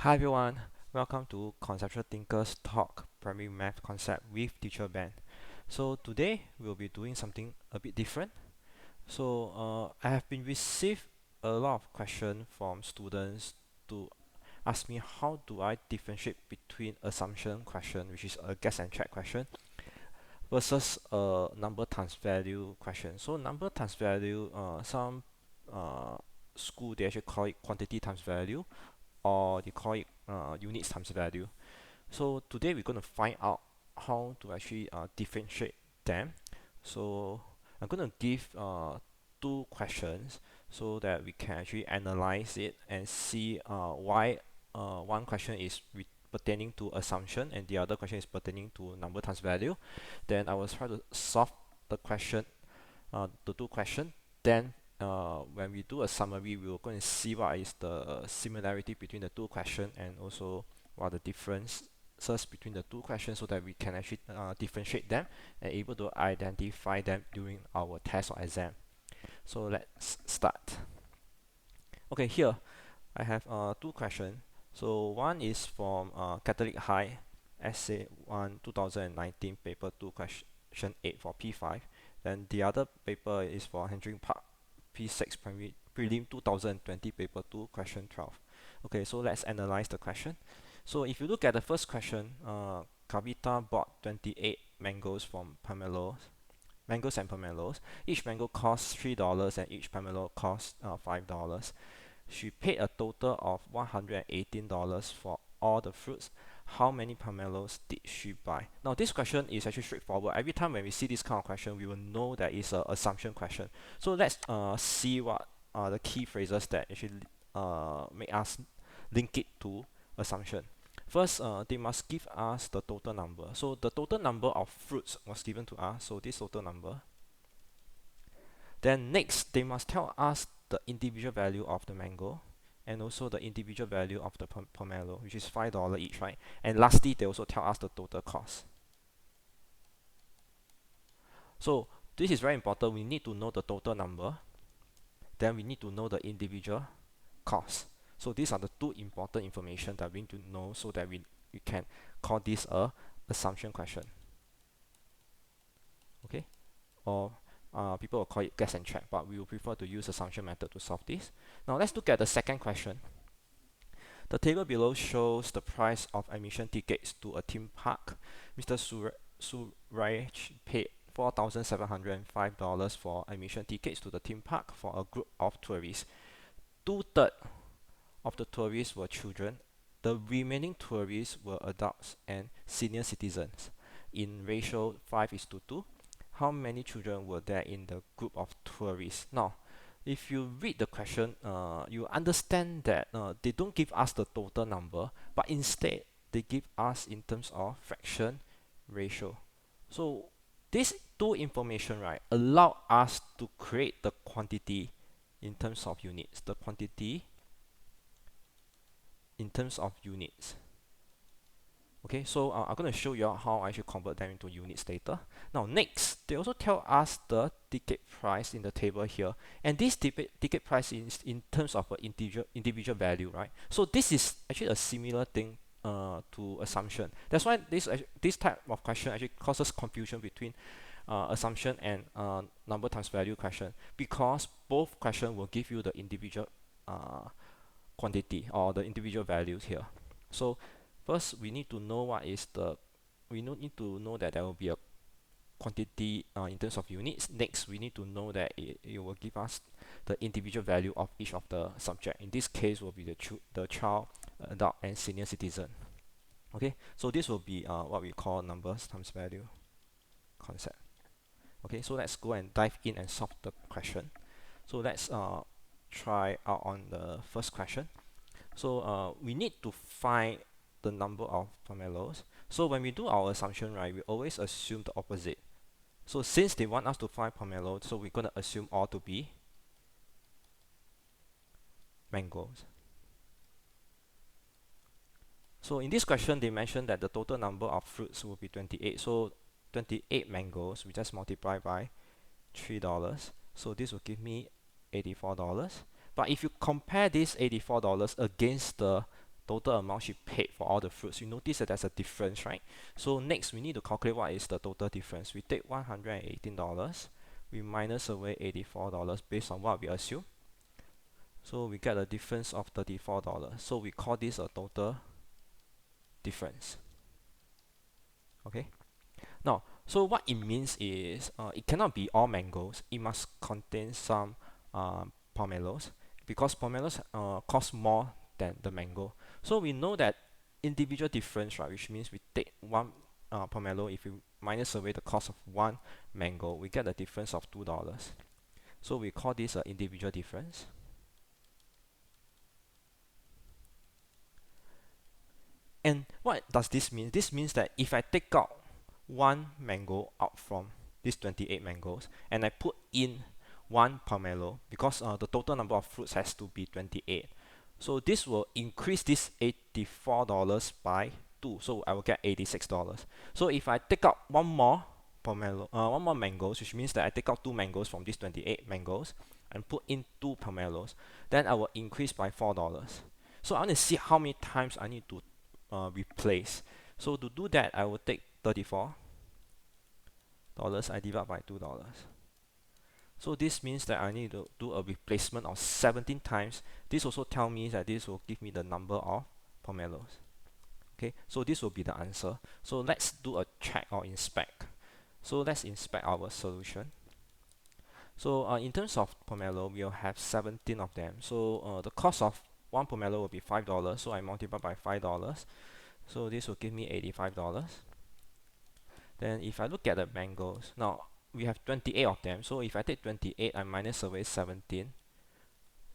Hi everyone, welcome to Conceptual Thinkers Talk Primary Math Concept with Teacher Ben. So today we'll be doing something a bit different. I have been received a lot of questions from students to ask me how do I differentiate between assumption question, which is a guess and check question, versus a number times value question. So number times value, some uh, school they actually call it quantity times value, or they call it units times value. So today we're going to find out how to actually differentiate them. So I'm going to give two questions so that we can actually analyze it and see why one question is pertaining to assumption and the other question is pertaining to number times value. Then I will try to solve the question, the two questions. Then when we do a summary, we will go and see what is the similarity between the two questions and also what are the differences between the two questions so that we can actually differentiate them and able to identify them during our test or exam. So let's start. Okay, here I have two questions. So one is from Catholic High Essay 1 2019 paper 2 question 8 for P5. Then the other paper is for Hendrik Park P6 Prelim 2020 paper 2 question 12. Okay, so let's analyze the question. So if you look at the first question, Kavitha bought 28 mangoes from pomelos, mangoes and pomelos. Each mango costs $3 and each pomelo costs $5. She paid a total of $118 for all the fruits. How many pomelos did she buy? Now this question is actually straightforward. Every time when we see this kind of question, we will know that it's an assumption question. So let's see what are the key phrases that actually make us link it to assumption. First, they must give us the total number. So the total number of fruits was given to us. So this total number. Then next, they must tell us the individual value of the mango and also the individual value of the pomelo, which is $5 each, right? And lastly, they also tell us the total cost. So this is very important. We need to know the total number. Then we need to know the individual cost. So these are the two important information that we need to know so that we can call this a assumption question. Okay? Or people will call it guess and check, but we will prefer to use assumption method to solve this. Now let's look at the second question. The table below shows the price of admission tickets to a theme park. Mr. Suraj paid $4,705 for admission tickets to the theme park for a group of tourists. Two-thirds of the tourists were children. The remaining tourists were adults and senior citizens in ratio 5:2. How many children were there in the group of tourists? Now, if you read the question, you understand that they don't give us the total number, but instead they give us in terms of fraction ratio. So these two information, right, allow us to create the quantity in terms of units. The quantity in terms of units. Okay, so I'm going to show you how I should convert them into units later. Now next, they also tell us the ticket price in the table here, and this ticket price is in terms of an individual value, right? So this is actually a similar thing to assumption. That's why this type of question actually causes confusion between assumption and number times value question, because both question will give you the individual quantity or the individual values here. So first, we need to know need to know that there will be a quantity in terms of units. Next, we need to know that it will give us the individual value of each of the subject. In this case, will be the child, adult, and senior citizen. Okay, so this will be what we call numbers times value concept. Okay, so let's go and dive in and solve the question. So let's try out on the first question. So we need to find the number of pomelos. So when we do our assumption, right, we always assume the opposite. So since they want us to find pomelo, so we're going to assume all to be mangoes. So in this question, they mentioned that the total number of fruits will be 28. So 28 mangoes, we just multiply by $3. So this will give me $84. But if you compare this $84 against the total amount she paid for all the fruits. You notice that there's a difference, right? So next we need to calculate what is the total difference. We take $118, we minus away $84 based on what we assume. So we get a difference of $34. So we call this a total difference. Okay. Now, so what it means is it cannot be all mangoes. It must contain some pomelos because pomelos cost more than the mango. So we know that individual difference, right? Which means we take one pomelo. If we minus away the cost of one mango, we get a difference of $2. So we call this an individual difference. And what does this mean? This means that if I take out one mango out from these 28 mangoes and I put in one pomelo because the total number of fruits has to be 28. So this will increase this $84 by 2. So I will get $86. So if I take out one more pomelo, one more mangoes, which means that I take out two mangoes from these 28 mangoes and put in two pomelos, then I will increase by $4. So I want to see how many times I need to replace. So to do that, I will take $34. I divide by $2. So this means that I need to do a replacement of 17 times. This also tells me that this will give me the number of pomelos. Okay, so this will be the answer. So let's do a check or inspect. So let's inspect our solution. So in terms of pomelo, we'll have 17 of them. So the cost of one pomelo will be $5. So I multiply by $5. So this will give me $85. Then if I look at the mangoes, now we have 28 of them. So if I take 28, I minus away 17.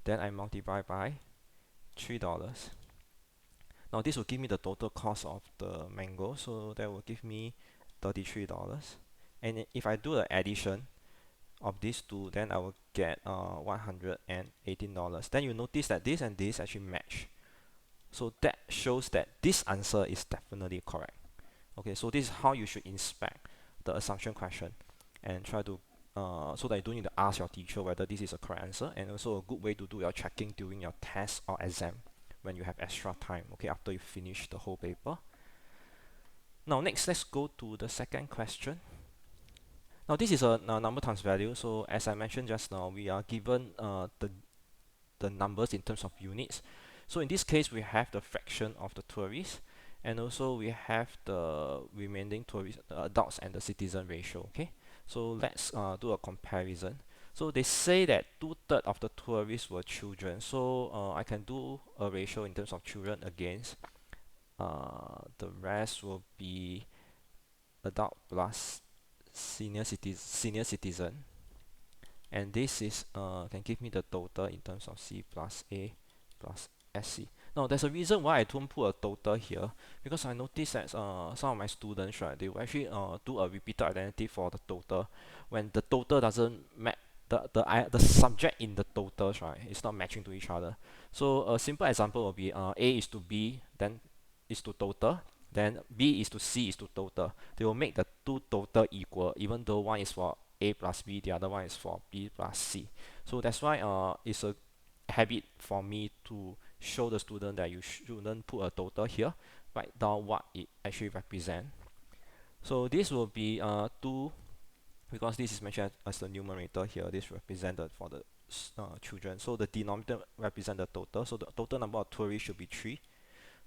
Then I multiply by $3. Now this will give me the total cost of the mango. So that will give me $33. And if I do the addition of these two, then I will get $118. Then you notice that this and this actually match. So that shows that this answer is definitely correct. Okay, so this is how you should inspect the assumption question and try to so that you don't need to ask your teacher whether this is a correct answer, and also a good way to do your checking during your test or exam when you have extra time, okay, after you finish the whole paper. Now next, let's go to the second question. Now this is a number times value. So as I mentioned just now, we are given the numbers in terms of units. So in this case, we have the fraction of the tourists, and also we have the remaining tourists, the adults and the citizen ratio. Okay, so let's do a comparison. So they say that 2/3 of the tourists were children. So I can do a ratio in terms of children against the rest will be adult plus senior citizen, and this is can give me the total in terms of C plus A plus SC. Now there's a reason why I don't put a total here, because I noticed that some of my students, right, they will actually do a repeated identity for the total when the total doesn't match the subject in the totals, right, it's not matching to each other. So a simple example will be A is to B, then is to total, then B is to C is to total. They will make the two total equal, even though one is for A plus B, the other one is for B plus C. So that's why it's a habit for me to show the student that you shouldn't put a total here. Write down what it actually represents. So this will be 2, because this is mentioned as the numerator here. This represented for the children. So the denominator represents the total. So the total number of tourists should be 3.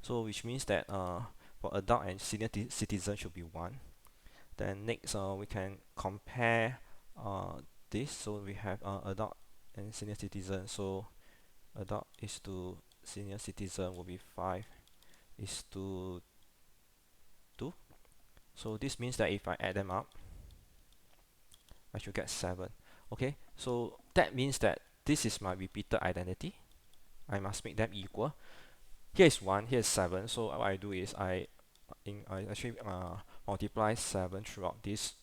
So which means that for adult and senior citizen should be 1. Then next we can compare this. So we have adult and senior citizen. So adult is to senior citizen will be 5 is to 2. So this means that if I add them up, I should get 7. Okay, so that means that this is my repeated identity. I must make them equal. Here is 1, here is 7. So what I do is I actually multiply 7 throughout this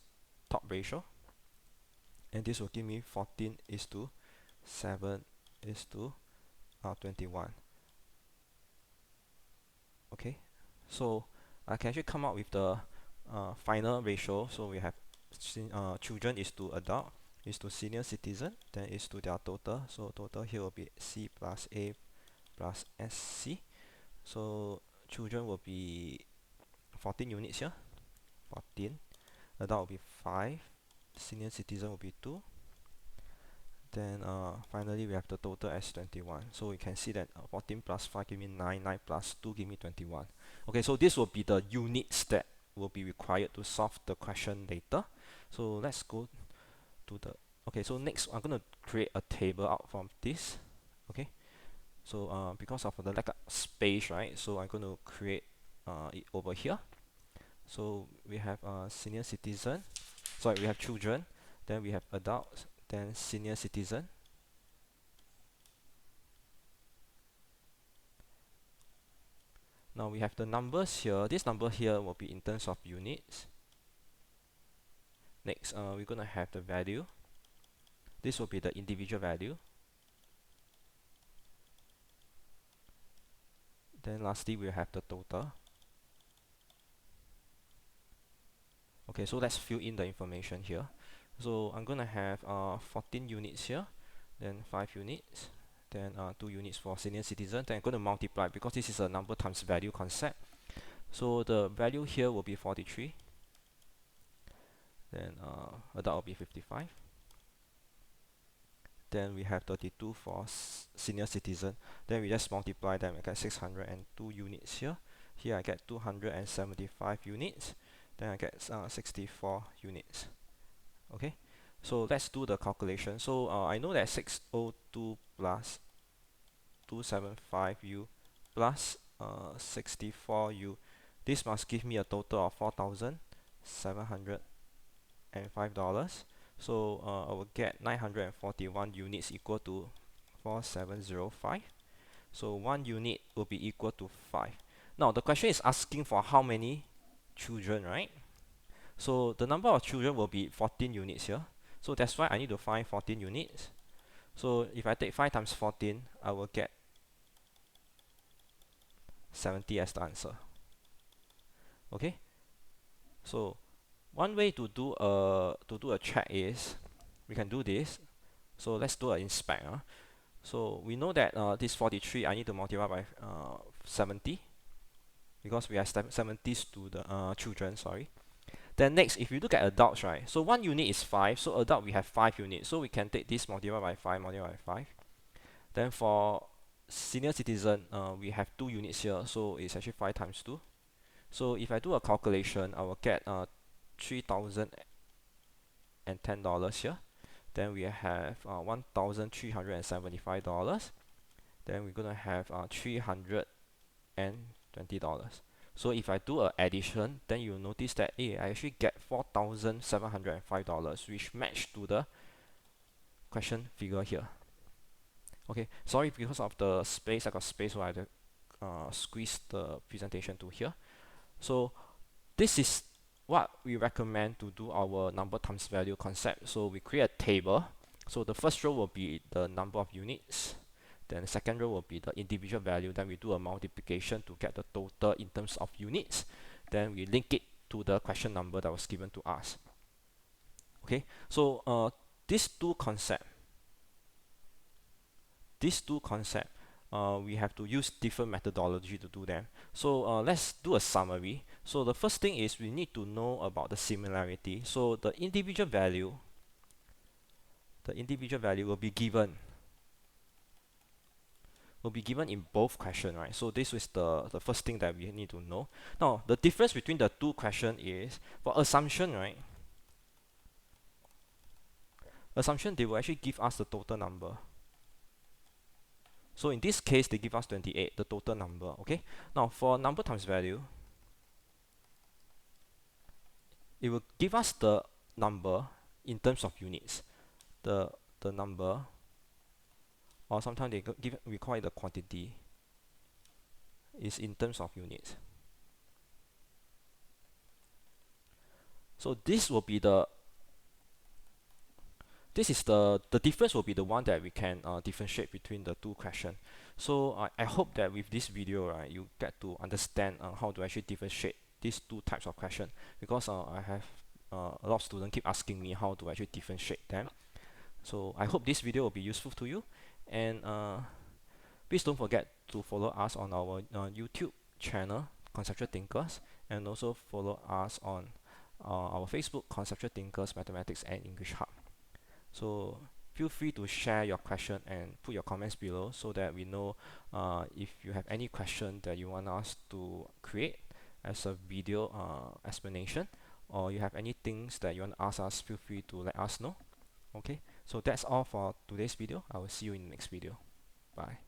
top ratio, and this will give me 14 is to 7 is to 21. Okay, so I can actually come up with the final ratio. So we have children is to adult is to senior citizen, then is to their total. So total here will be C plus A plus SC. So children will be 14 units here, 14. Adult will be 5. Senior citizen will be 2. Then finally we have the total as 21. So you can see that 14 plus 5 give me 9, 9 plus 2 give me 21. Okay, so this will be the units that will be required to solve the question later. So let's go to the, okay, so next I'm going to create a table out from this. Okay, so because of the lack of space, right, so I'm going to create it over here. So we have senior citizen, sorry, we have children, then we have adults, then senior citizen. Now we have the numbers here. This number here will be in terms of units. Next, we're going to have the value. This will be the individual value. Then lastly, we'll have the total. Okay, so let's fill in the information here. So I'm going to have 14 units here, then 5 units, then 2 units for senior citizen. Then I'm going to multiply because this is a number times value concept. So the value here will be 43. Then adult will be 55. Then we have 32 for senior citizen. Then we just multiply them. I get 602 units here. Here I get 275 units. Then I get 64 units. Okay, so let's do the calculation. So I know that 602 plus 275u plus 64u, this must give me a total of $4,705. So I will get 941 units equal to 4705. So 1 unit will be equal to 5. Now the question is asking for how many children, right? So the number of children will be 14 units here. So that's why I need to find 14 units. So if I take 5 times 14, I will get 70 as the answer. Okay? So one way to do a check is we can do this. So let's do an inspect. So we know that this 43 I need to multiply by 70 because we have 70 children, sorry. Then next, if you look at adults, right, so 1 unit is 5, so adult we have 5 units, so we can take this multiply by 5, multiply by 5. Then for senior citizen, we have 2 units here, so it's actually 5 times 2. So if I do a calculation, I will get $3,010 here. Then we have $1,375. Then we're gonna have $320. So if I do an addition, then you'll notice that I actually get $4,705, which match to the question figure here. Okay, sorry because of the space, I got space, so I have to squeeze the presentation to here. So this is what we recommend to do our number times value concept. So we create a table. So the first row will be the number of units. Then the second row will be the individual value. Then we do a multiplication to get the total in terms of units. Then we link it to the question number that was given to us. Okay, so these two concepts, we have to use different methodology to do them. So let's do a summary. So the first thing is we need to know about the similarity. So the individual value will be given in both questions, right? So this is the first thing that we need to know. Now the difference between the two questions is for assumption, right? Assumption, they will actually give us the total number. So in this case, they give us 28, the total number. Okay. Now for number times value, it will give us the number in terms of units. The number, or sometimes we call it the quantity, is in terms of units. So this will be the difference will be the one that we can differentiate between the two questions. So I hope that with this video, right, you get to understand how to actually differentiate these two types of questions, because I have a lot of students keep asking me how to actually differentiate them. So I hope this video will be useful to you, and Please don't forget to follow us on our YouTube channel, Conceptual Thinkers, and also follow us on our Facebook, Conceptual Thinkers Mathematics and English Hub. So feel free to share your question and put your comments below so that we know if you have any question that you want us to create as a video explanation, or you have any things that you want to ask us, feel free to let us know. Okay, so that's all for today's video. I will see you in the next video. Bye.